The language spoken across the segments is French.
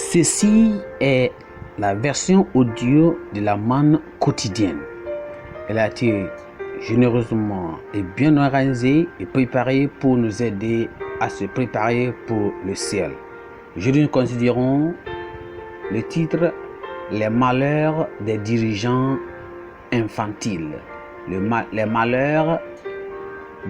Ceci est la version audio de la manne quotidienne. Elle a été généreusement et bien organisée et préparée pour nous aider à se préparer pour le ciel. Aujourd'hui, nous considérons le titre « Les malheurs des dirigeants infantiles ». Les malheurs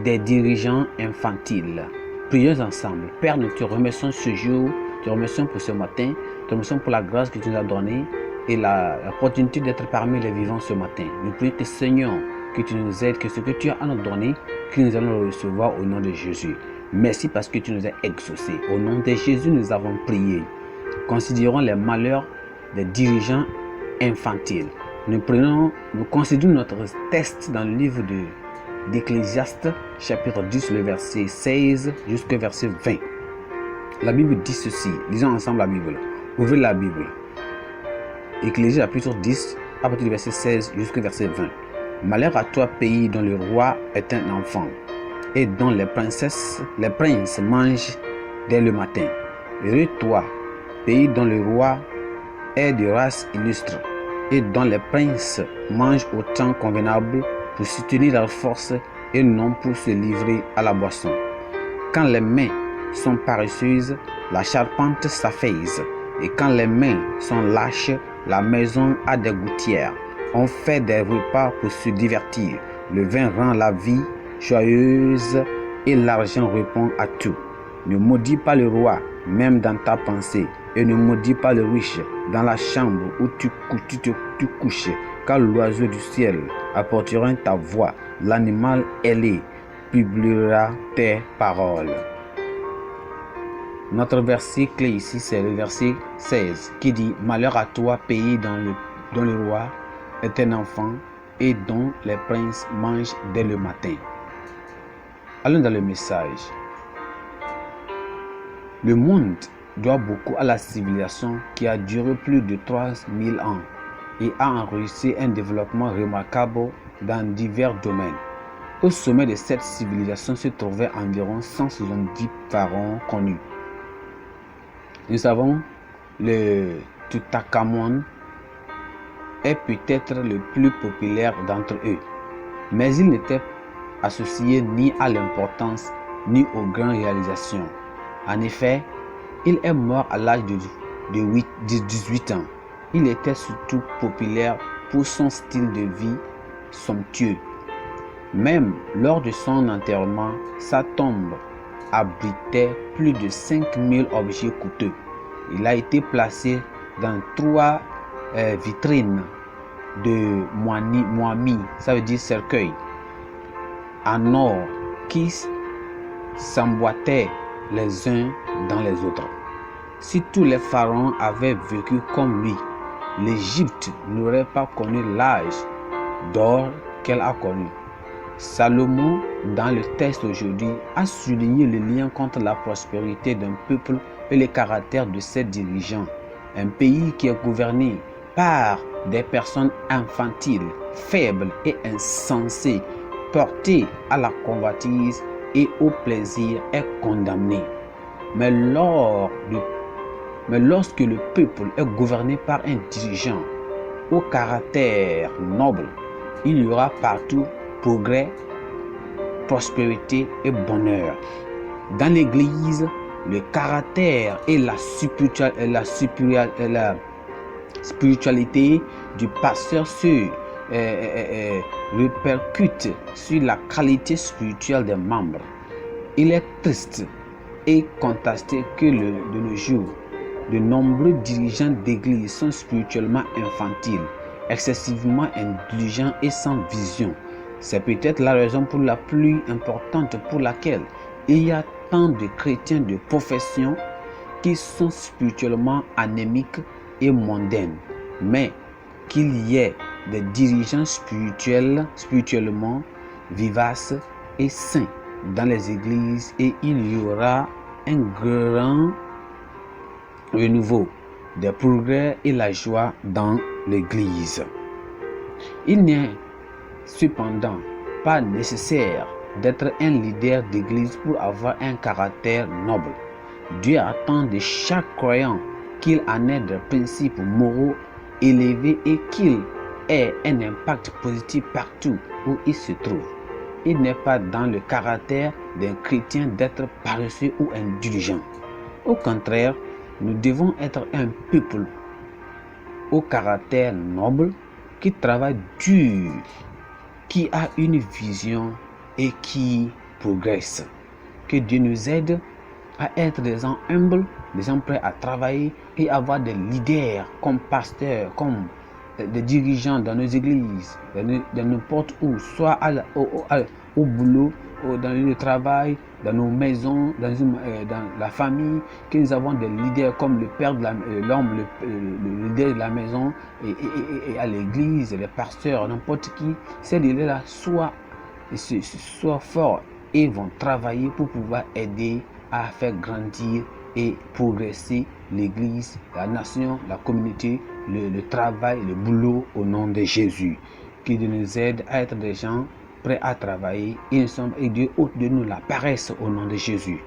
des dirigeants infantiles. Prions ensemble. Père, nous te remercions ce jour, te remercions pour ce matin, te remercions pour la grâce que tu nous as donnée et l'opportunité d'être parmi les vivants ce matin. Nous prions que Seigneur, que tu nous aides, que ce que tu as à nous donner, que nous allons le recevoir au nom de Jésus. Merci parce que tu nous as exaucés. Au nom de Jésus, nous avons prié. Considérons les malheurs des dirigeants infantiles. Nous considérons notre texte dans le livre d'Ecclésiaste, chapitre 10, le verset 16 jusqu'au verset 20. La Bible dit ceci. Lisons ensemble la Bible. Ouvrez la Bible. Ecclésiaste, chapitre 10, à partir du verset 16 jusqu'au verset 20. Malheur à toi, pays dont le roi est un enfant, et dont les princes mangent dès le matin. Heureux toi, pays dont le roi est de race illustre, et dont les princes mangent au temps convenable pour soutenir leur force et non pour se livrer à la boisson. Quand les mains sont paresseuses, la charpente s'affaisse, et quand les mains sont lâches, la maison a des gouttières. On fait des repas pour se divertir. Le vin rend la vie joyeuse et l'argent répond à tout. Ne maudis pas le roi, même dans ta pensée, et ne maudis pas le riche dans la chambre où tu couches, car l'oiseau du ciel apportera ta voix, l'animal ailé publiera tes paroles. Notre verset clé ici, c'est le verset 16 qui dit « Malheur à toi, pays dont le roi est un enfant et dont les princes mangent dès le matin. » Allons dans le message. Le monde doit beaucoup à la civilisation qui a duré plus de 3000 ans et a enregistré un développement remarquable dans divers domaines. Au sommet de cette civilisation se trouvaient environ 170 pharaons connus. Nous savons le Toutankhamon est peut-être le plus populaire d'entre eux, mais il n'était associé ni à l'importance ni aux grandes réalisations. En effet, il est mort à l'âge de 18 ans. Il était surtout populaire pour son style de vie somptueux. Même lors de son enterrement, sa tombe abritait plus de 5000 objets coûteux. Il a été placé dans 3 vitrines de moimi, ça veut dire cercueil, en or qui s'emboîtaient les uns dans les autres. Si tous les pharaons avaient vécu comme lui, l'Égypte n'aurait pas connu l'âge d'or qu'elle a connu. Salomon, dans le texte aujourd'hui, a souligné le lien entre la prospérité d'un peuple et le caractère de ses dirigeants. Un pays qui est gouverné par des personnes infantiles, faibles et insensées, portées à la convoitise et au plaisir, est condamné. Mais lorsque le peuple est gouverné par un dirigeant au caractère noble, il y aura partout progrès, prospérité et bonheur. Dans l'Église, le caractère et la spiritualité du pasteur se répercutent sur la qualité spirituelle des membres. Il est triste et contesté que de nos jours, de nombreux dirigeants d'église sont spirituellement infantiles, excessivement indulgents et sans vision. C'est peut-être la raison la plus importante pour laquelle il y a tant de chrétiens de profession qui sont spirituellement anémiques et mondains, mais qu'il y ait des dirigeants spirituellement vivaces et saints dans les églises et il y aura un grand renouveau, des progrès et la joie dans l'église. Il n'est cependant pas nécessaire d'être un leader d'église pour avoir un caractère noble. Dieu attend de chaque croyant qu'il en ait des principes moraux élevés et qu'il ait un impact positif partout où il se trouve. Il n'est pas dans le caractère d'un chrétien d'être paresseux ou indulgent. Au contraire, nous devons être un peuple au caractère noble, qui travaille dur, qui a une vision et qui progresse. Que Dieu nous aide à être des gens humbles, des gens prêts à travailler et avoir des leaders comme pasteurs, comme des dirigeants dans nos églises, dans n'importe où, soit au boulot, dans le travail, dans nos maisons, dans la famille, que nous avons des leaders comme le père de l'homme, le leader de la maison, et à l'église, les pasteurs, n'importe qui. Ces leaders-là soient forts et vont travailler pour pouvoir aider à faire grandir et progresser l'église, la nation, la communauté, le travail, le boulot au nom de Jésus. Qui nous aide à être des gens prêts à travailler et Dieu ôte de nous la paresse au nom de Jésus.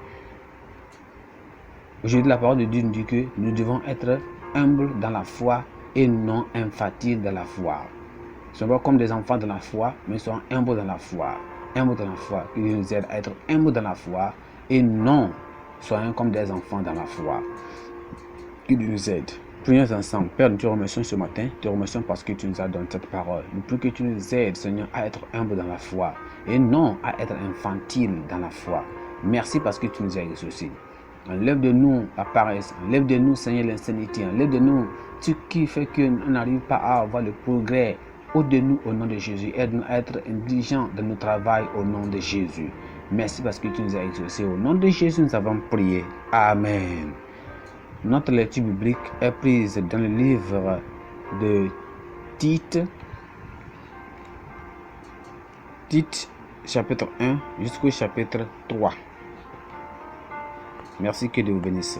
Aujourd'hui, la parole de Dieu nous dit que nous devons être humbles dans la foi et non infantiles dans la foi. Nous ne sommes pas comme des enfants dans la foi, mais nous sommes humbles dans la foi. Humbles dans la foi. Qui nous aide à être humbles dans la foi et non soyons comme des enfants dans la foi. Qui nous aide. Prions ensemble. Père, nous te remercions ce matin. Te remercions parce que tu nous as donné cette parole. Nous prions que tu nous aides, Seigneur, à être humble dans la foi et non à être infantile dans la foi. Merci parce que tu nous as ressuscités. Enlève de nous la paresse. Enlève de nous, Seigneur, l'insanité. Enlève de nous ce qui fait qu'on n'arrive pas à avoir le progrès. Ôte de nous au nom de Jésus. Aide-nous à être intelligents dans notre travail au nom de Jésus. Merci parce que tu nous as exaucés. Au nom de Jésus, nous avons prié. Amen. Notre lecture biblique est prise dans le livre de Tite, chapitre 1 jusqu'au chapitre 3. Merci, que Dieu vous bénisse.